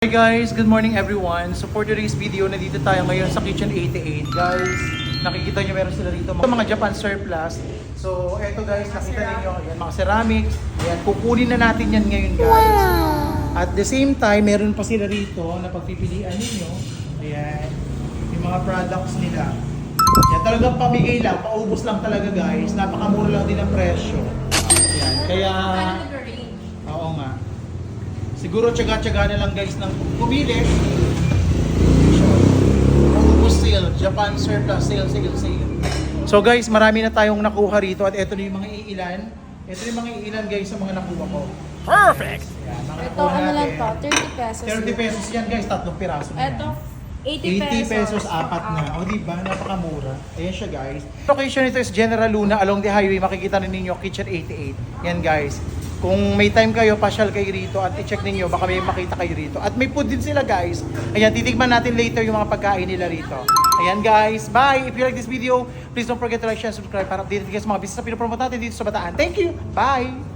Hi guys, good morning everyone. So for today's video, nandito tayo ngayon sa Kitchen 88. Guys, nakikita nyo meron sila rito mga Japan surplus. So eto guys, nakita ninyo ayan, mga ceramics. Ayan, kukunin na natin yan ngayon guys. At the same time, meron pa sila rito na pagpipilian ninyo. Ayan, yung mga products nila. Yan, talagang pamigay lang, paubos lang talaga guys. Napakamura lang din ang presyo. Ayan, kaya... Oo nga. Siguro tsaga-tsaga na lang guys ng pumili. Paubos sale, Japan surplus, sale. So guys, marami na tayong nakuha rito at ito na yung mga iilan. Ito yung mga iilan guys sa mga nakuha ko. Perfect! Yan, mga Ito, ano lang to? 30 pesos. 30 pesos yan guys, tatlong piraso na Ito, yan. 80 pesos. Apat na. O diba, napakamura. Ayan siya guys. Location nito is General Luna along the highway. Makikita na ninyo Kitchen 88. Yan guys. Kung may time kayo, pasyal kayo rito at i-check ninyo, baka may makita kayo rito. At may food din sila guys. Ayan, titigman natin later yung mga pagkain nila rito. Ayan guys, bye! If you like this video, please don't forget to like, share, and subscribe para updated kayo sa mga business na pinopromote natin dito sa Bataan. Thank you! Bye!